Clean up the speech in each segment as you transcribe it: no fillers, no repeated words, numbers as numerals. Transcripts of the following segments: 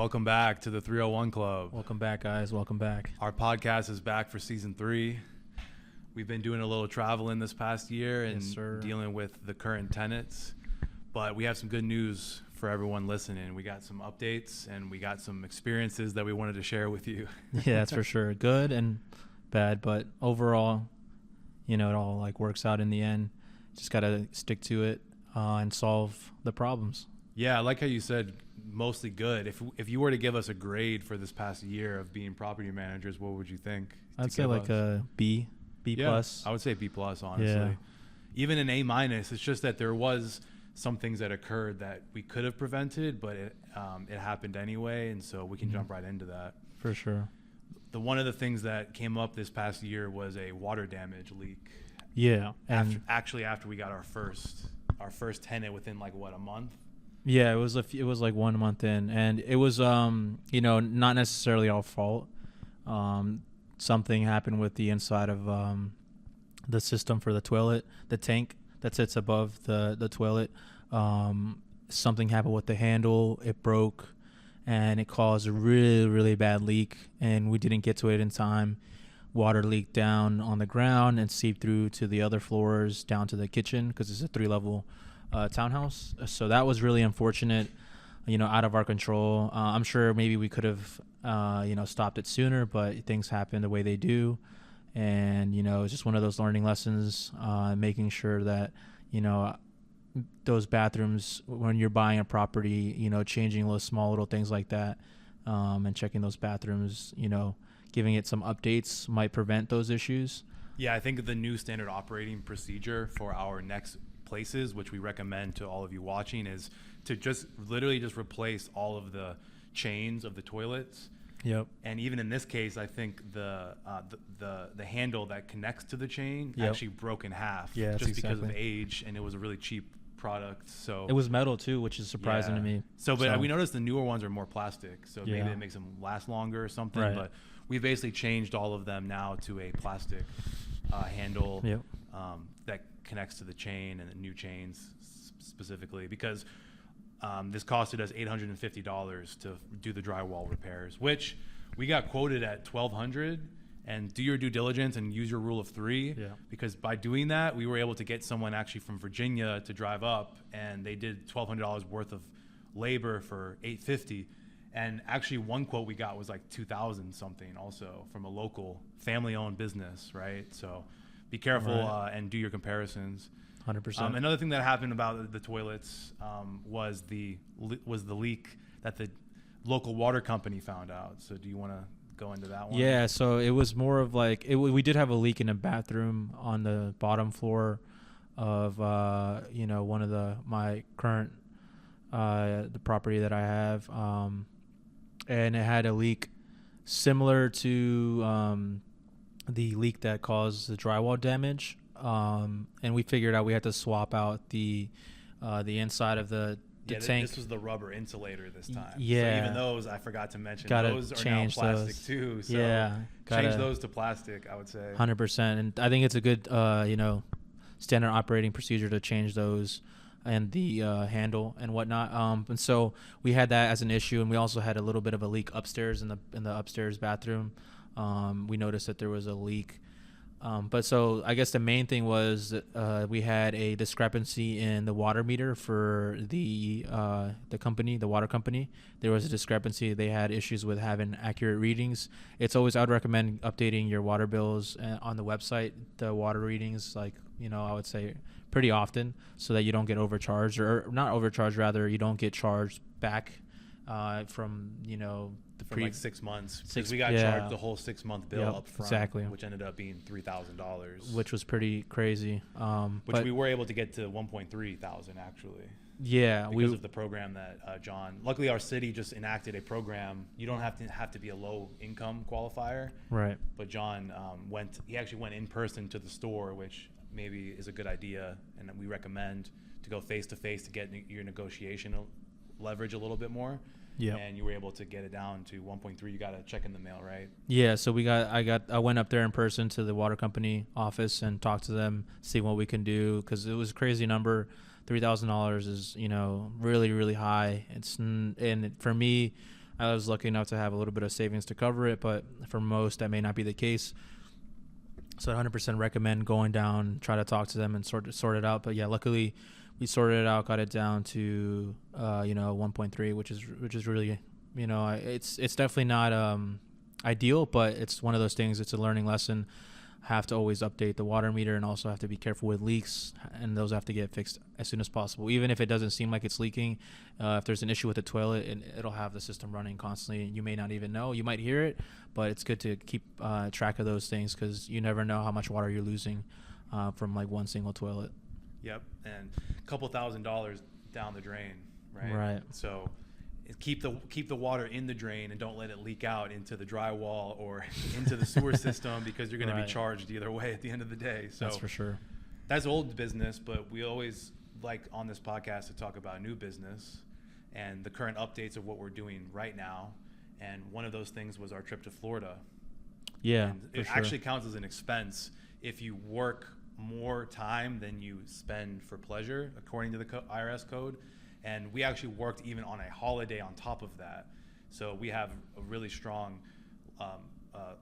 Welcome back to the 301 Club. Welcome back, guys. Welcome back. Our podcast is back for season 3. We've been doing a little traveling this past year and dealing with the current tenants. But we have some good news for everyone listening. We got some updates and we got some experiences that we wanted to share with you. Yeah, that's for sure. Good and bad, but overall, it all works out in the end. Just got to stick to it and solve the problems. Yeah, I like how you said mostly good. If you were to give us a grade for this past year of being property managers, what would you think? I'd say a B plus. I would say B plus, honestly. Yeah. Even an A minus. It's just that there was some things that occurred that we could have prevented, but it happened anyway, and so we can jump right into that. For sure. One of the things that came up this past year was a water damage leak. Yeah. After we got our first tenant within a month. Yeah, it was 1 month in, and it was not necessarily our fault. Something happened with the inside of the system for the toilet, the tank that sits above the toilet. Something happened with the handle. It broke, and it caused a really, really bad leak, and we didn't get to it in time. Water leaked down on the ground and seeped through to the other floors down to the kitchen because it's a 3-level townhouse. So that was really unfortunate, out of our control. I'm sure maybe we could have, stopped it sooner, but things happen the way they do. And, it's just one of those learning lessons, making sure that, those bathrooms, when you're buying a property, changing those small little things like that, and checking those bathrooms, giving it some updates might prevent those issues. Yeah, I think the new standard operating procedure for our next places, which we recommend to all of you watching, is to just replace all of the chains of the toilets. Yep. And even in this case, I think the handle that connects to the chain actually broke in half. Yeah, just because of age, and it was a really cheap product. So it was metal too, which is surprising to me. But we noticed the newer ones are more plastic, so maybe it makes them last longer or something. Right. But we basically changed all of them now to a plastic handle that connects to the chain, and the new chains specifically, because this costed us $850 to do the drywall repairs, which we got quoted at $1,200. And do your due diligence and use your rule of 3, because by doing that, we were able to get someone actually from Virginia to drive up, and they did $1,200 worth of labor for $850. And actually, one quote we got was like $2,000 something, also from a local family-owned business, right? So be careful and do your comparisons. 100%. Another thing that happened about the toilets was the leak that the local water company found out. So do you want to go into that one? Yeah, so it was more of we did have a leak in a bathroom on the bottom floor of one of my current the property that I have, and it had a leak similar to the leak that caused the drywall damage, and we figured out we had to swap out the inside of the tank. This was the rubber insulator this time. Yeah. So even those, I forgot to mention, Gotta those are now change plastic those. too. So Gotta change those to plastic, I would say. 100%. And I think it's a good, standard operating procedure to change those and the handle and whatnot. And so we had that as an issue, and we also had a little bit of a leak upstairs in the upstairs bathroom. We noticed that there was a leak. But so I guess the main thing was we had a discrepancy in the water meter for the company, the water company. There was a discrepancy. They had issues with having accurate readings. I would recommend updating your water bills on the website, the water readings, I would say pretty often, so that you don't get overcharged, or not overcharged, rather you don't get charged back from from 6 months, because we got charged the whole 6-month bill up front, exactly, which ended up being $3,000, which was pretty crazy. Which we were able to get to 1.3 thousand actually. Yeah, because of the program that John. Luckily, our city just enacted a program. You don't have to be a low income qualifier, right? But John He actually went in person to the store, which maybe is a good idea, and we recommend to go face to face to get your negotiation leverage a little bit more. Yeah. And you were able to get it down to 1.3. You got a check in the mail, right? Yeah. So I went up there in person to the water company office and talked to them, see what we can do, because it was a crazy number. $3,000 is, really, really high. And for me, I was lucky enough to have a little bit of savings to cover it, but for most, that may not be the case. So I 100% recommend going down, try to talk to them and sort it out. But yeah, luckily we sorted it out, got it down to 1.3, which is really, it's definitely not ideal, but it's one of those things. It's a learning lesson. Have to always update the water meter, and also have to be careful with leaks, and those have to get fixed as soon as possible. Even if it doesn't seem like it's leaking, if there's an issue with the toilet, it'll have the system running constantly. You may not even know. You might hear it, but it's good to keep track of those things, because you never know how much water you're losing from like one single toilet. Yep, and a couple $1,000s down the drain, right? Right. So keep the water in the drain and don't let it leak out into the drywall or into the sewer system, because you're going to be charged either way at the end of the day. So that's for sure. That's old business, but we always like on this podcast to talk about new business and the current updates of what we're doing right now. And one of those things was our trip to Florida. Yeah, and it actually counts as an expense if you work more time than you spend for pleasure, according to the IRS code. And we actually worked even on a holiday on top of that. So we have a really strong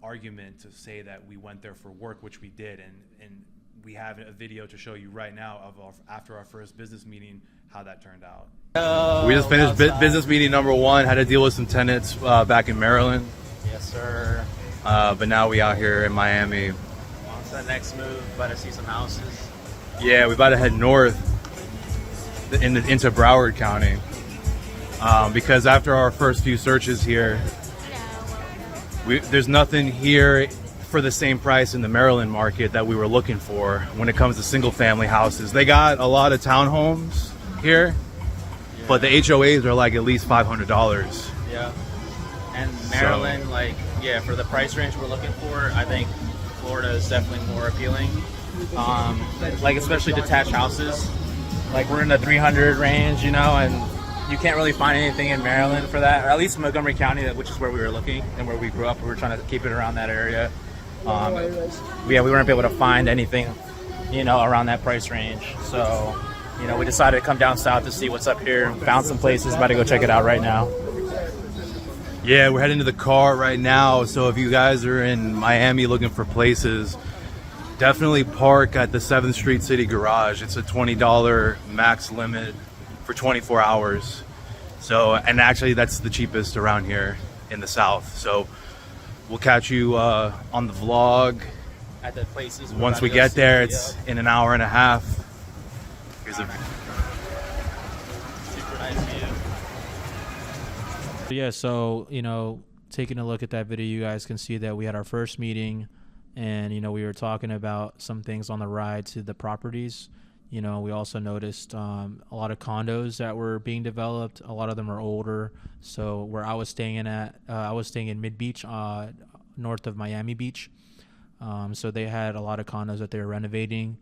argument to say that we went there for work, which we did. And we have a video to show you right now of after our first business meeting, how that turned out. We just finished business meeting number 1, had to deal with some tenants back in Maryland. Yes, sir. But now we out here in Miami. What's the next move? About to see some houses. Yeah, we about to head north into Broward County, because after our first few searches here, there's nothing here for the same price in the Maryland market that we were looking for when it comes to single family houses. They got a lot of townhomes here, but the HOAs are like at least $500. Yeah. And Maryland, for the price range we're looking for, I think Florida is definitely more appealing. Especially detached houses. Like, we're in the 300 range, and you can't really find anything in Maryland for that, or at least Montgomery County, which is where we were looking and where we grew up. We were trying to keep it around that area. We weren't able to find anything, around that price range. So, we decided to come down south to see what's up here. Found some places, about to go check it out right now. Yeah, we're heading to the car right now. So if you guys are in Miami looking for places, definitely park at the 7th Street City Garage. It's a $20 max limit for 24 hours. So, and actually that's the cheapest around here in the South. So we'll catch you on the vlog At the places once we get there. It's in an hour and a half. Here's a super nice view. Yeah, so, taking a look at that video, you guys can see that we had our first meeting. And, we were talking about some things on the ride to the properties. We also noticed a lot of condos that were being developed. A lot of them are older. So where I was staying in Mid Beach, north of Miami Beach. So they had a lot of condos that they were renovating,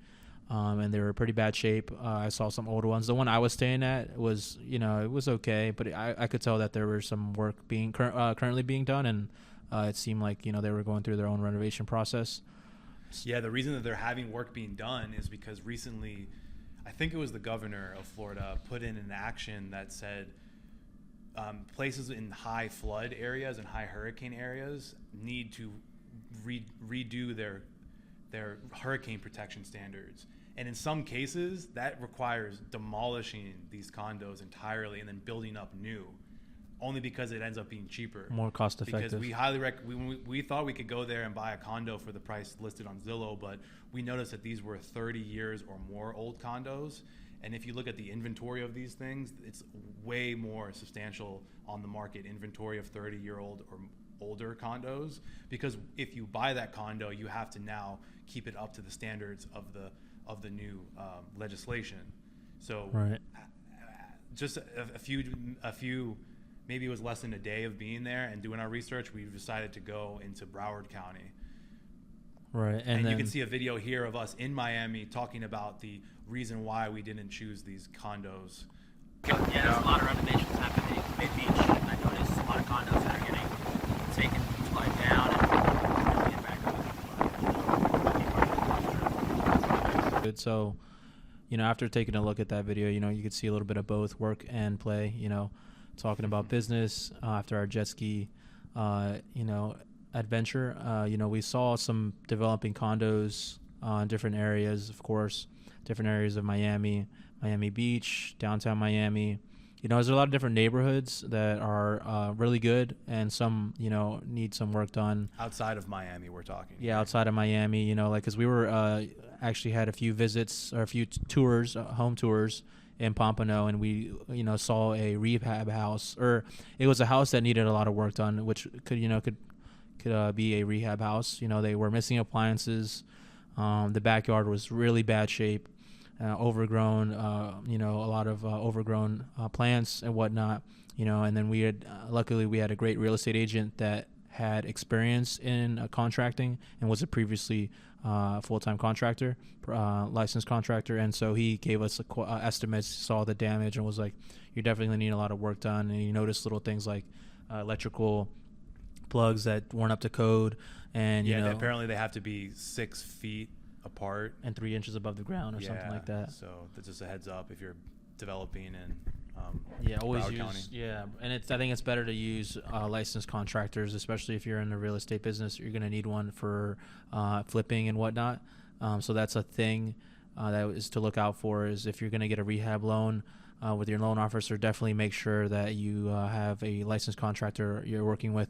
and they were in pretty bad shape. I saw some older ones. The one I was staying at was, it was okay, but I could tell that there was some work being currently being done, and it seemed like, they were going through their own renovation process. Yeah, the reason that they're having work being done is because recently, I think it was the governor of Florida put in an action that said places in high flood areas and high hurricane areas need to redo their hurricane protection standards. And in some cases, that requires demolishing these condos entirely and then building up new. Only because it ends up being cheaper, more cost effective. Because we highly we thought we could go there and buy a condo for the price listed on Zillow, but we noticed that these were 30 years or more old condos. And if you look at the inventory of these things, it's way more substantial on the market inventory of 30-year-old or older condos. Because if you buy that condo, you have to now keep it up to the standards of the new legislation. So right. Just a few. Maybe it was less than a day of being there and doing our research, we decided to go into Broward County. Right. And you can see a video here of us in Miami talking about the reason why we didn't choose these condos. Yeah, there's a lot of renovations happening in Mid Beach. I noticed a lot of condos that are getting taken down and get back up. Good. So, after taking a look at that video, you could see a little bit of both work and play. talking about business after our jet ski, adventure. We saw some developing condos in different areas, of course, different areas of Miami Beach, downtown Miami. There's a lot of different neighborhoods that are really good, and some, need some work done. Outside of Miami, we're talking. Yeah, outside of Miami, because we were actually had a few visits or a few tours, home tours in Pompano, and we, saw a rehab house, or it was a house that needed a lot of work done, which could be a rehab house. They were missing appliances. The backyard was really bad shape. Overgrown, a lot of overgrown plants and whatnot, and then we had, luckily we had a great real estate agent that had experience in contracting and was a previously full-time contractor, licensed contractor, and so he gave us estimates, saw the damage, and was like, you're definitely going to need a lot of work done. And you notice little things like electrical plugs that weren't up to code, and apparently they have to be 6 feet apart and 3 inches above the ground or something like that. So that's just a heads up if you're developing in always Broward use County. And I think it's better to use licensed contractors, especially if you're in the real estate business. You're going to need one for flipping and whatnot. So that's a thing that is to look out for, is if you're going to get a rehab loan with your loan officer, definitely make sure that you have a licensed contractor you're working with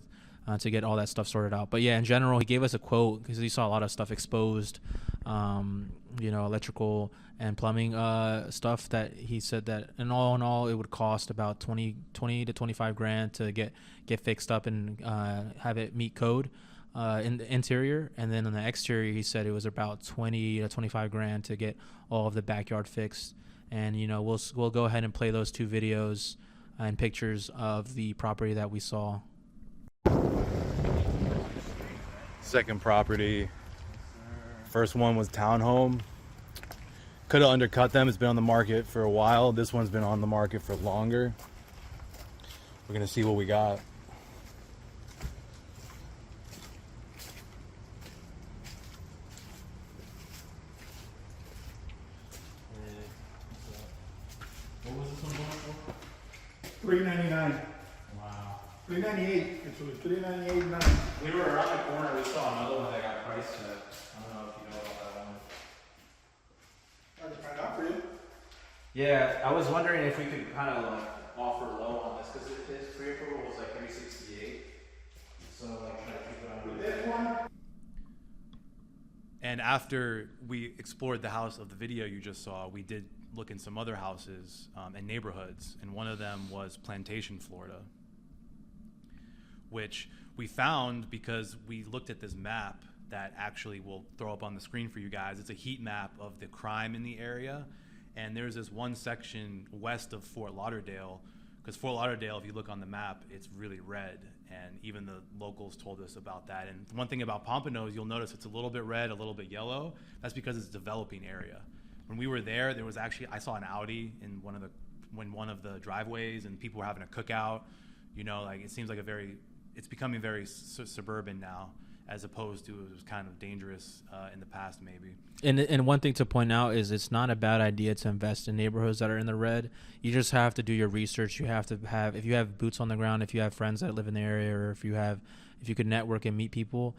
to get all that stuff sorted out. But yeah, in general, he gave us a quote because he saw a lot of stuff exposed, electrical and plumbing stuff, that he said that in all it would cost about 20 to 25 grand to get fixed up and have it meet code in the interior. And then on the exterior, he said it was about 20 to 25 grand to get all of the backyard fixed. And we'll go ahead and play those 2 videos and pictures of the property that we saw. Second property. First one was townhome. Could have undercut them. It's been on the market for a while. This one's been on the market for longer. We're gonna see what we got. What was this one going for? $399. Wow. $398. Actually, $398.9. We were around the corner. We saw another one that got priced at. I don't know if you know about that one. I can find out for you. Yeah, I was wondering if we could kind of offer low on this, because his pre-approval was like 368. So try to keep it on. With this one, And after we explored the house of the video you just saw, we did look in some other houses and neighborhoods, and one of them was Plantation, Florida, which we found because we looked at this map that actually we'll throw up on the screen for you guys. It's a heat map of the crime in the area, and there's this one section west of Fort Lauderdale, because Fort Lauderdale, if you look on the map, it's really red, and even the locals told us about that. And one thing about Pompano is you'll notice it's a little bit red, a little bit yellow. That's because it's a developing area. When we were there was actually, I saw an Audi in one of the driveways, and people were having a cookout. It seems like it's becoming very suburban now, as opposed to it was kind of dangerous in the past maybe. And one thing to point out is it's not a bad idea to invest in neighborhoods that are in the red. You just have to do your research. You have to have, if you have boots on the ground, if you have friends that live in the area, or if you could network and meet people,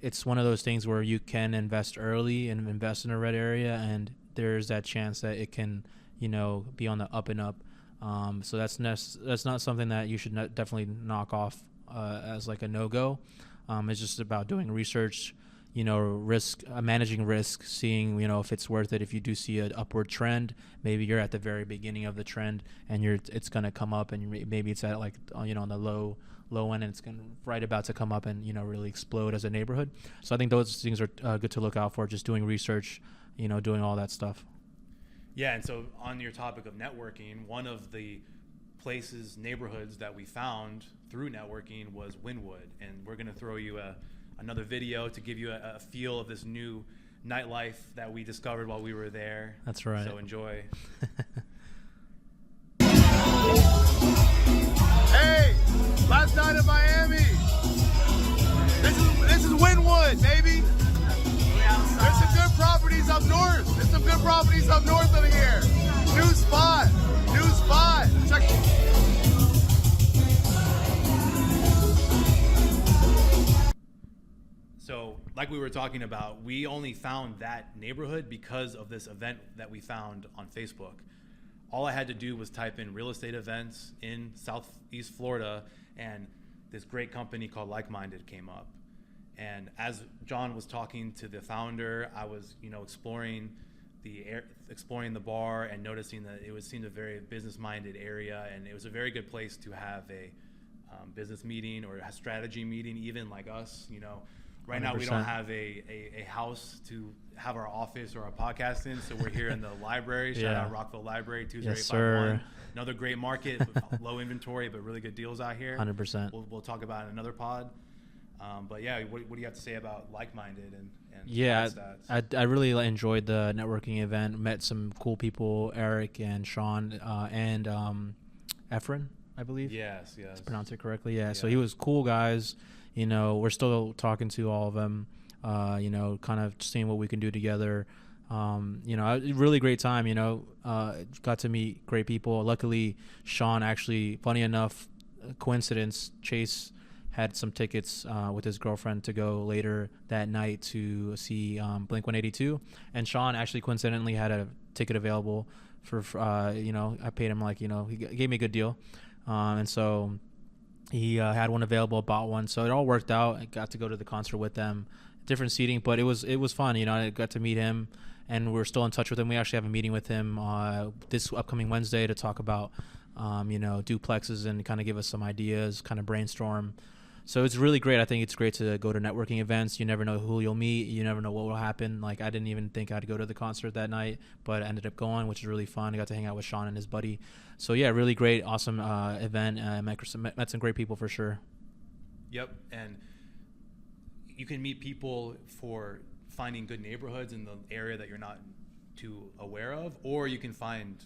it's one of those things where you can invest early and invest in a red area, and there's that chance that it can, be on the up and up. So that's not something that you should definitely knock off as like a no-go. It's just about doing research, risk, managing risk, seeing, if it's worth it. If you do see an upward trend, maybe you're at the very beginning of the trend, and it's going to come up, and maybe it's at like, on the low end, and it's right about to come up and, really explode as a neighborhood. So I think those things are good to look out for, just doing research, doing all that stuff. Yeah, and so on your topic of networking, one of the neighborhoods that we found through networking was Wynwood, and we're going to throw you another video to give you a feel of this new nightlife that we discovered while we were there. That's right. So enjoy. Hey, last night in Miami. This is Wynwood, baby. There's some good properties up north. There's some good properties up north of here. New spot. Check. we were talking about, we only found that neighborhood because of this event that we found on Facebook. All I had to do was type in real estate events in Southeast Florida, and this great company called Like Minded came up. And as John was talking to the founder, I was, exploring the bar and noticing that it seemed a very business-minded area, and it was a very good place to have a business meeting or a strategy meeting, even like us. Right now we don't 100%. have a house to have our office or our podcast in, so we're here in the library. Shout Yeah. out Rockville Library, Yes, 20851. sir. Another great market with low inventory, but really good deals out here. 100%. We'll talk about it in another pod. But yeah, what do you have to say about Like Minded and Yeah, stats? I really enjoyed the networking event. Met some cool people, Eric and Sean and Efren, I believe. Yes. To pronounce it correctly. Yeah. So Yeah. he was cool guys. We're still talking to all of them. Kind of seeing what we can do together. Really great time. Got to meet great people. Luckily, Sean actually, funny enough, coincidence, Chase had some tickets with his girlfriend to go later that night to see Blink-182, and Sean actually coincidentally had a ticket available for I paid him he gave me a good deal, and so he had one available, bought one, so it all worked out. I got to go to the concert with them, different seating, but it was fun. I got to meet him, and we're still in touch with him. We actually have a meeting with him this upcoming Wednesday to talk about duplexes and kind of give us some ideas, kind of brainstorm. So it's really great. I think it's great to go to networking events. You never know who you'll meet. You never know what will happen. Like, I didn't even think I'd go to the concert that night, but I ended up going, which is really fun. I got to hang out with Sean and his buddy. So yeah, really great, awesome event. Met some great people for sure. Yep, and you can meet people for finding good neighborhoods in the area that you're not too aware of, or you can find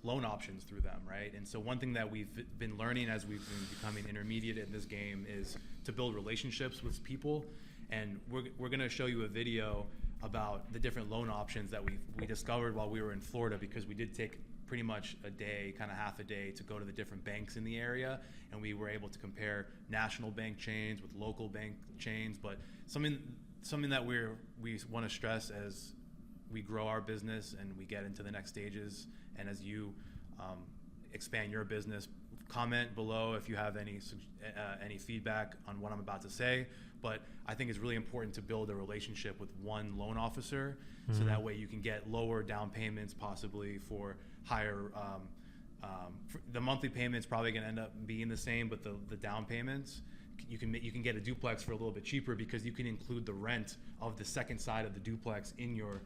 loan options through them, right? And so one thing that we've been learning as we've been becoming intermediate in this game is to build relationships with people. And we're going to show you a video about the different loan options that we discovered while we were in Florida, because we did take pretty much a day, kind of half a day, to go to the different banks in the area, and we were able to compare national bank chains with local bank chains. But something that we want to stress as we grow our business and we get into the next stages, and as you expand your business, comment below if you have any feedback on what I'm about to say. But I think it's really important to build a relationship with one loan officer, so that way you can get lower down payments, possibly for higher. The monthly payment's probably going to end up being the same, but the down payments, you can get a duplex for a little bit cheaper, because you can include the rent of the second side of the duplex in your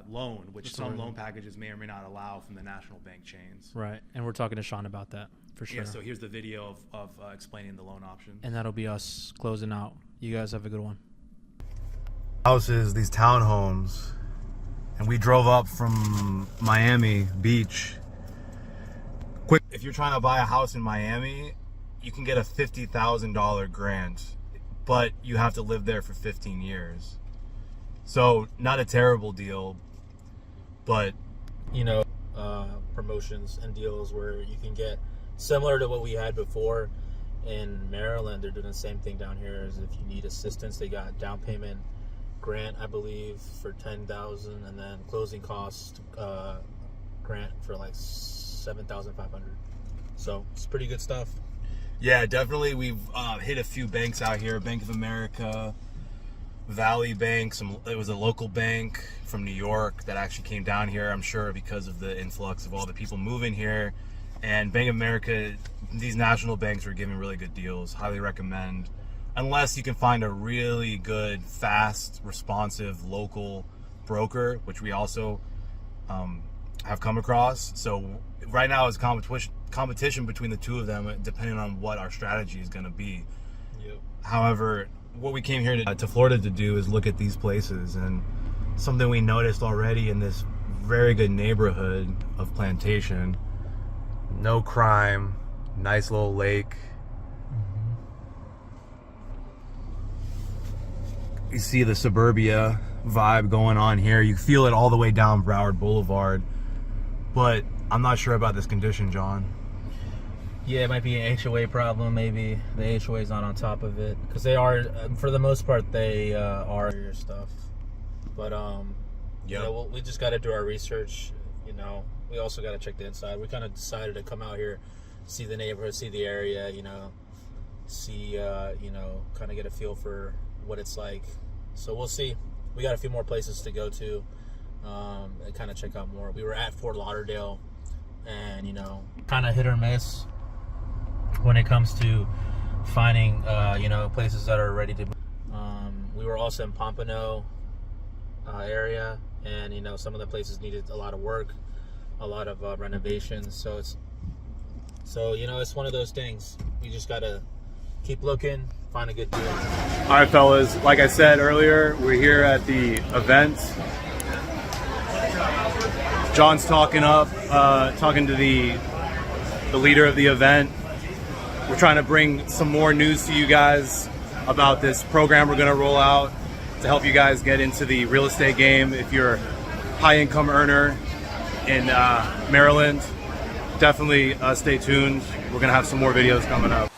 loan, which some loan packages may or may not allow from the national bank chains. Right, and we're talking to Sean about that for sure. Yeah, so here's the video of explaining the loan options. And that'll be us closing out. You guys have a good one. Houses, these townhomes, and we drove up from Miami Beach. Quick, if you're trying to buy a house in Miami, you can get a $50,000 grant, but you have to live there for 15 years. So not a terrible deal, but promotions and deals where you can get similar to what we had before in Maryland. They're doing the same thing down here. As if you need assistance, they got down payment grant, I believe, for $10,000, and then closing cost grant for like $7,500. So it's pretty good stuff. yeah, definitely we've hit a few banks out here. Bank of America, Valley Bank, it was a local bank from New York that actually came down here, I'm sure because of the influx of all the people moving here. And Bank of America, these national banks were giving really good deals. Highly recommend, unless you can find a really good, fast, responsive local broker, which we also have come across. So right now is competition between the two of them, depending on what our strategy is going to be. Yep. However, what we came here to Florida to do is look at these places, and something we noticed already in this very good neighborhood of Plantation. No crime, nice little lake. You see the suburbia vibe going on here. You feel it all the way down Broward Boulevard, but I'm not sure about this condition, John. Yeah, it might be an HOA problem. Maybe the HOA is not on top of it because they are, for the most part, they are your stuff. But you know, we just got to do our research. You know, we also got to check the inside. We kind of decided to come out here, see the neighborhood, see the area. You know, see you know, kind of get a feel for what it's like. So we'll see. We got a few more places to go to, and kind of check out more. We were at Fort Lauderdale, and you know, kind of hit or miss when it comes to finding, you know, places that are ready to. We were also in Pompano area, and you know, some of the places needed a lot of work, a lot of renovations. So you know, it's one of those things. We just gotta keep looking, find a good deal. All right, fellas. Like I said earlier, we're here at the event. John's talking to the leader of the event. We're trying to bring some more news to you guys about this program we're going to roll out to help you guys get into the real estate game. If you're a high income earner in Maryland, definitely stay tuned. We're going to have some more videos coming up.